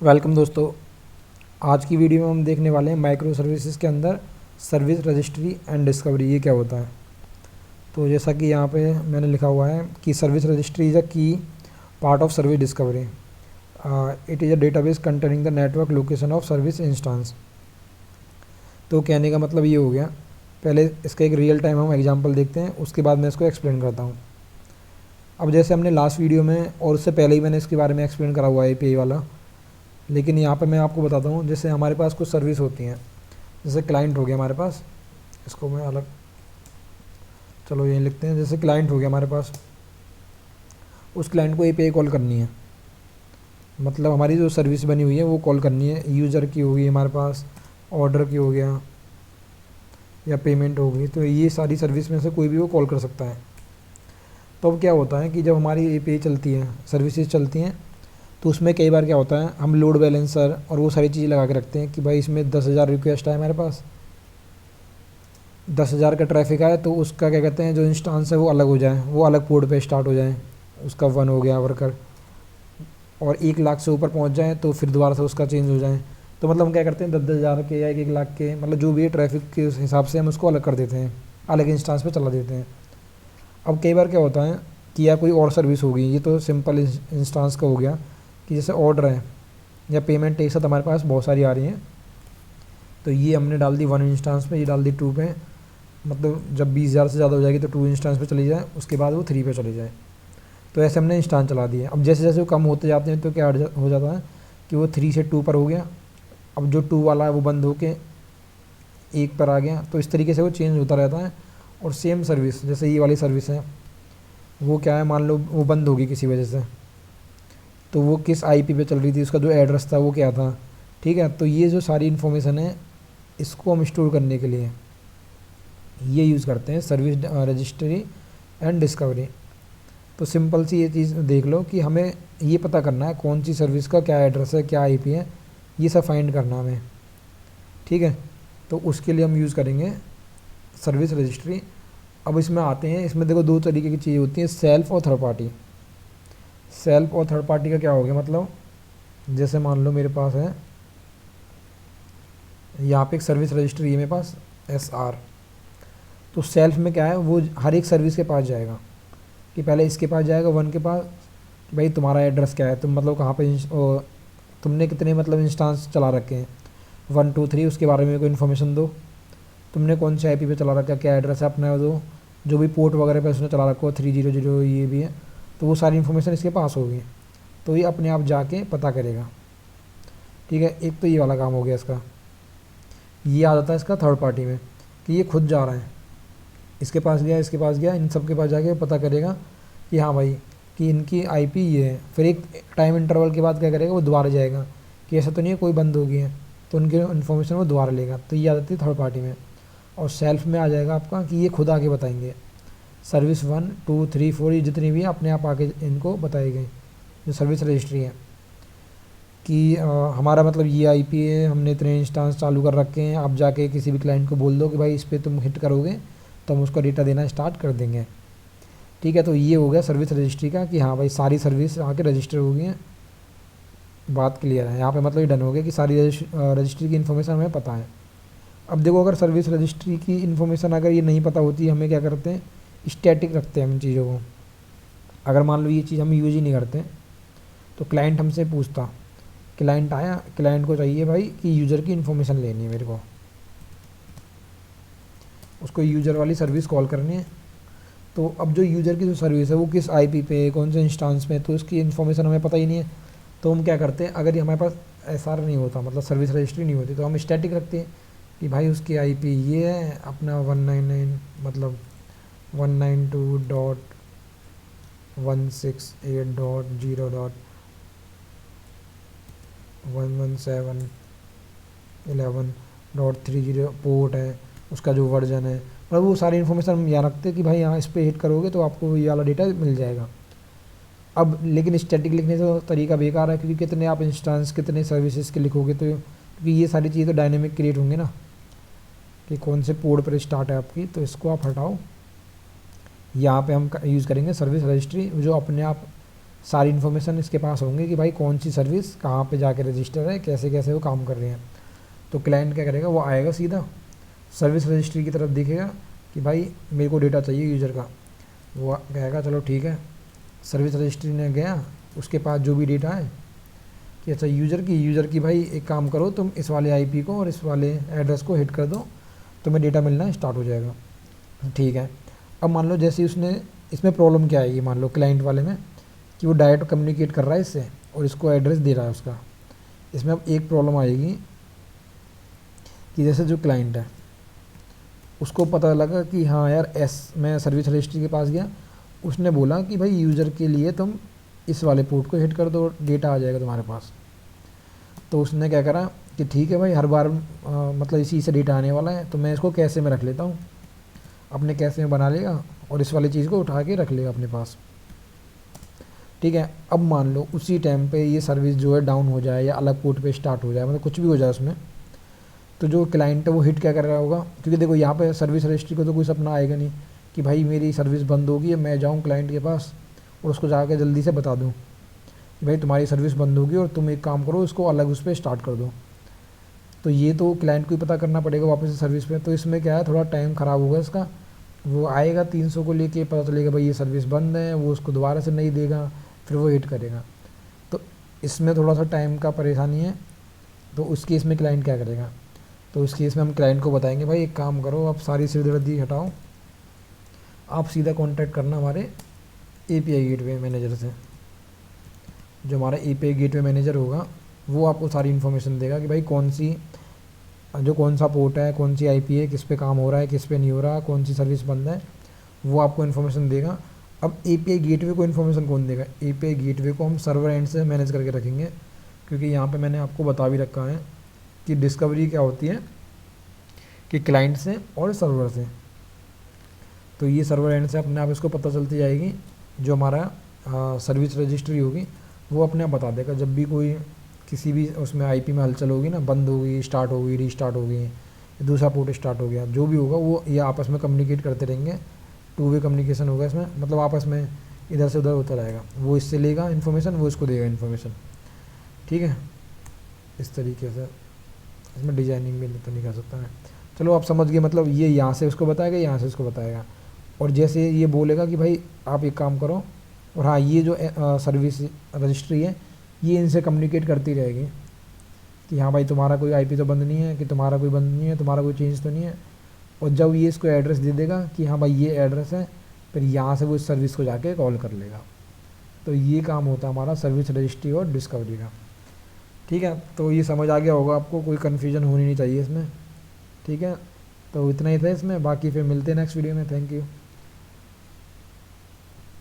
Welcome दोस्तों। आज की वीडियो में हम देखने वाले हैं माइक्रो सर्विसेज के अंदर सर्विस रजिस्ट्री एंड डिस्कवरी, ये क्या होता है। तो जैसा कि यहाँ पे मैंने लिखा हुआ है कि सर्विस रजिस्ट्री इज़ अ की part of service discovery. It is a database containing the network location of service instance. तो कहने का मतलब ये हो गया। पहले इसका एक रियल टाइम हम एग्जांपल देखते हैं, उसके बाद मैं इसको एक्सप्लेन करता हूँ। अब जैसे हमने लास्ट वीडियो में और उससे पहले ही मैंने इसके बारे में एक्सप्लेन करा हुआ है API वाला, लेकिन यहाँ पर मैं आपको बताता हूँ। जैसे हमारे पास कुछ सर्विस होती हैं, जैसे क्लाइंट हो गया हमारे पास, इसको मैं अलग चलो यहीं लिखते हैं। जैसे क्लाइंट हो गया हमारे पास, उस क्लाइंट को API कॉल करनी है, मतलब हमारी जो सर्विस बनी हुई है वो कॉल करनी है। यूज़र की होगी हमारे पास, ऑर्डर की हो गया या पेमेंट होगी, तो ये सारी सर्विस में से कोई भी वो कॉल कर सकता है। तो अब क्या होता है कि जब हमारी API चलती है, सर्विसेज चलती हैं, तो उसमें कई बार क्या होता है, हम लोड बैलेंसर और वो सारी चीज़ें लगा के रखते हैं कि भाई इसमें 10,000 रिक्वेस्ट है, हमारे पास 10,000 का ट्रैफिक आया, तो उसका क्या कहते हैं जो इंस्टांस है वो अलग हो जाए, वो अलग पोर्ट पे स्टार्ट हो जाए, उसका 1 हो गया वर्कर, और 1 लाख से ऊपर पहुंच जाए तो फिर दोबारा से उसका चेंज हो जाए। तो मतलब हम क्या करते हैं 10,000 के या 1 लाख के, मतलब जो भी है ट्रैफिक के हिसाब से हम उसको अलग कर देते हैं, अलग इंस्टांस पे चला देते हैं। अब कई बार क्या होता है कि या कोई और सर्विस होगी, ये तो सिंपल इंस्टांस का हो गया कि जैसे ऑर्डर है या पेमेंट एक साथ हमारे पास बहुत सारी आ रही हैं, तो ये हमने डाल दी 1 इंस्टांस पे, ये डाल दी 2 पे, मतलब जब 20,000 से ज़्यादा हो जाएगी तो 2 इंस्टांस पे चली जाए, उसके बाद वो 3 पे चली जाए। तो ऐसे हमने इंस्टांस चला दिए। अब जैसे जैसे वो कम होते जाते हैं तो क्या हो जाता है कि वो 3 से 2 पर हो गया। अब जो 2 वाला है वो बंद होके 1 पर आ गया, तो इस तरीके से वो चेंज होता रहता है। और सेम सर्विस, जैसे ये वाली सर्विस है, वो क्या है, मान लो वो बंद होगी किसी वजह से, तो वो किस IP पे चल रही थी, उसका जो एड्रेस था वो क्या था, ठीक है। तो ये जो सारी इन्फॉर्मेशन है, इसको हम स्टोर करने के लिए ये यूज़ करते हैं सर्विस रजिस्ट्री एंड डिस्कवरी। तो सिंपल सी ये चीज़ देख लो कि हमें ये पता करना है कौन सी सर्विस का क्या एड्रेस है, क्या IP है, ये सब फाइंड करना हमें, ठीक है। तो उसके लिए हम यूज़ करेंगे सर्विस रजिस्ट्री। अब इसमें आते हैं, इसमें देखो 2 तरीके की चीज़ें होती हैं, सेल्फ और थर्ड पार्टी। सेल्फ और थर्ड पार्टी का क्या हो गया, मतलब जैसे मान लो मेरे पास है यहाँ पे एक सर्विस रजिस्ट्री है मेरे पास SR। तो सेल्फ में क्या है, वो हर एक सर्विस के पास जाएगा, कि पहले इसके पास जाएगा 1 के पास, कि भाई तुम्हारा एड्रेस क्या है, तुम मतलब कहाँ पे तुमने कितने मतलब इंस्टांस चला रखे हैं, 1 2 3, उसके बारे में कोई इन्फॉर्मेशन दो। तुमने कौन से IP पे चला रखा है, क्या एड्रेस है अपना दो, जो भी पोर्ट वगैरह पे उसने चला रखा हो 300 ये भी है, तो वो सारी इन्फॉर्मेशन इसके पास होगी। तो ये अपने आप जाके पता करेगा, ठीक है। एक तो ये वाला काम हो गया इसका। ये आ जाता है इसका थर्ड पार्टी में, कि ये खुद जा रहा है, इसके पास गया, इसके पास गया, इन सब के पास जाके पता करेगा कि हाँ भाई कि इनकी IP ये है। फिर एक टाइम इंटरवल के बाद क्या करेगा, वो दोबारा जाएगा कि ऐसा तो नहीं है कोई बंद हो गई है, तो उनकी इन्फॉर्मेशन वो दोबारा लेगा। तो ये आ जाती है थर्ड पार्टी में। और सेल्फ में आ जाएगा आपका कि ये खुद आके बताएंगे, सर्विस 1 2 3 4 ये जितनी भी है अपने आप आके इनको बताएंगे, जो सर्विस रजिस्ट्री है, कि हमारा मतलब ये IP है, हमने इतने इंस्टांस चालू कर रखे हैं। आप जाके किसी भी क्लाइंट को बोल दो कि भाई इस पर तुम हिट करोगे तो हम उसका डेटा देना स्टार्ट कर देंगे, ठीक है। तो ये हो गया सर्विस रजिस्ट्री का, कि हाँ भाई सारी सर्विस आके रजिस्टर हो गई हैं, बात क्लियर है यहाँ पे, मतलब ये डन हो गया कि सारी रजिस्ट्री की इन्फॉर्मेशन हमें पता है। अब देखो, अगर सर्विस रजिस्ट्री की इन्फॉर्मेशन अगर ये नहीं पता होती, हमें क्या करते हैं, स्टैटिक रखते हैं हम इन चीज़ों को। अगर मान लो ये चीज़ हम यूज़ ही नहीं करते, तो क्लाइंट हमसे पूछता, क्लाइंट आया, क्लाइंट को चाहिए भाई कि यूज़र की इन्फॉर्मेशन लेनी है मेरे को, उसको यूज़र वाली सर्विस कॉल करनी है। तो अब जो यूज़र की जो सर्विस है वो किस IP पे, कौन से इंस्टांस में, तो उसकी इन्फॉर्मेशन हमें पता ही नहीं है। तो हम क्या करते हैं, अगर ये हमारे पास SR नहीं होता, मतलब सर्विस रजिस्ट्री नहीं होती, तो हम स्टैटिक रखते हैं कि भाई उसकी IP ये है अपना 199, मतलब 192.168.0.117.11.30 पोर्ट है, उसका जो वर्जन है, मतलब वो सारी इन्फॉर्मेशन हम यहाँ रखते हैं कि भाई यहाँ इस पर हिट करोगे तो आपको ये वाला डेटा मिल जाएगा। अब लेकिन स्टैटिक लिखने से तरीका बेकार है, क्योंकि कितने आप इंस्टांस कितने सर्विसेज के लिखोगे, तो क्योंकि ये सारी चीज़ें तो डायनेमिक क्रिएट होंगे ना, कि कौन से पोर्ट पर स्टार्ट है आपकी, तो इसको आप हटाओ। यहाँ पे हम यूज़ करेंगे सर्विस रजिस्ट्री, जो अपने आप सारी इन्फॉर्मेशन इसके पास होंगी कि भाई कौन सी सर्विस कहाँ पे जाके रजिस्टर है, कैसे कैसे वो काम कर रही है। तो क्लाइंट क्या करेगा, वो आएगा सीधा सर्विस रजिस्ट्री की तरफ, देखेगा कि भाई मेरे को डेटा चाहिए यूज़र का। वो कहेगा चलो ठीक है, सर्विस रजिस्ट्री ने गया, उसके पास जो भी डेटा है कि अच्छा यूज़र की भाई एक काम करो, तुम इस वाले आईपी को और इस वाले एड्रेस को हिट कर दो, तुम्हें डेटा मिलना स्टार्ट हो जाएगा। ठीक है, अब मान लो जैसे उसने, इसमें प्रॉब्लम क्या आएगी, मान लो क्लाइंट वाले में कि वो डायरेक्ट कम्युनिकेट कर रहा है इससे और इसको एड्रेस दे रहा है उसका। इसमें अब एक प्रॉब्लम आएगी कि जैसे जो क्लाइंट है उसको पता लगा कि हाँ यार मैं सर्विस रजिस्ट्री के पास गया, उसने बोला कि भाई यूज़र के लिए तुम इस वाले पोर्ट को हिट कर दो, डेटा आ जाएगा तुम्हारे पास। तो उसने क्या करा कि ठीक है भाई, हर बार मतलब इसी से डेटा आने वाला है, तो मैं इसको कैसे में रख लेता हूँ, अपने कैसे में बना लेगा और इस वाली चीज़ को उठा के रख लेगा अपने पास। ठीक है, अब मान लो उसी टाइम पे ये सर्विस जो है डाउन हो जाए या अलग पोर्ट पे स्टार्ट हो जाए, मतलब कुछ भी हो जाए उसमें, तो जो क्लाइंट है वो हिट क्या कर रहा होगा, क्योंकि देखो यहाँ पे सर्विस रजिस्ट्री को तो कोई सपना आएगा नहीं कि भाई मेरी सर्विस बंद होगी, मैं जाऊँ क्लाइंट के पास और उसको जाकर जल्दी से बता दूँ कि भाई तुम्हारी सर्विस बंद होगी और तुम एक काम करो, इसको अलग उस पर स्टार्ट कर दो। तो ये तो क्लाइंट को ही पता करना पड़ेगा वापस से सर्विस पे। तो इसमें क्या है, थोड़ा टाइम ख़राब होगा इसका। वो आएगा 300 को लेके, पता चलेगा भाई ये सर्विस बंद है, वो उसको दोबारा से नहीं देगा, फिर वो हिट करेगा। तो इसमें थोड़ा सा टाइम का परेशानी है। तो उस केस में क्लाइंट क्या करेगा, तो उस केस में हम क्लाइंट को बताएंगे भाई एक काम करो, आप सारी सिरदर्दी हटाओ, आप सीधा कॉन्टैक्ट करना हमारे API गेटवे मैनेजर से। जो हमारा API गेटवे मैनेजर होगा वो आपको सारी इन्फॉर्मेशन देगा कि भाई कौन सा पोर्ट है, कौन सी IP है, किस पे काम हो रहा है, किस पे नहीं हो रहा, कौन सी सर्विस बंद है, वो आपको इन्फॉर्मेशन देगा। अब API गेटवे को इन्फॉर्मेशन कौन देगा, API गेटवे को हम सर्वर एंड से मैनेज करके रखेंगे, क्योंकि यहाँ पे मैंने आपको बता भी रखा है कि डिस्कवरी क्या होती है कि क्लाइंट से और सर्वर से। तो ये सर्वर एंड से अपने आप इसको पता चलती जाएगी, जो हमारा सर्विस रजिस्ट्री होगी वो अपने आप बता देगा जब भी कोई किसी भी उसमें IP में हलचल होगी ना, बंद होगी, स्टार्ट होगी, रीस्टार्ट होगी, दूसरा पोर्ट स्टार्ट हो गया, जो भी होगा वो ये आपस में कम्युनिकेट करते रहेंगे। 2 वे कम्युनिकेशन होगा इसमें, मतलब आपस में इधर से उधर होता रहेगा, वो इससे लेगा इन्फॉर्मेशन, वो इसको देगा इन्फॉर्मेशन। ठीक है, इस तरीके से इसमें डिजाइनिंग भी तो नहीं कर सकता मैं। चलो आप समझ गए, मतलब ये यहाँ से उसको बताएगा, यहाँ से उसको बताएगा, और जैसे ये बोलेगा कि भाई आप एक काम करो, और हाँ ये जो सर्विस रजिस्ट्री है ये इनसे कम्युनिकेट करती रहेगी कि हाँ भाई तुम्हारा कोई IP तो बंद नहीं है, कि तुम्हारा कोई बंद नहीं है, तुम्हारा कोई चेंज तो नहीं है। और जब ये इसको एड्रेस दे देगा कि हाँ भाई ये एड्रेस है, फिर यहाँ से वो इस सर्विस को जाके कॉल कर लेगा। तो ये काम होता है हमारा सर्विस रजिस्ट्री और डिस्कवरी का। ठीक है, तो ये समझ आ गया होगा आपको, कोई कन्फ्यूजन होनी नहीं चाहिए इसमें। ठीक है, तो इतना ही था इसमें, बाकी फिर मिलते हैं नेक्स्ट वीडियो में। Thank you.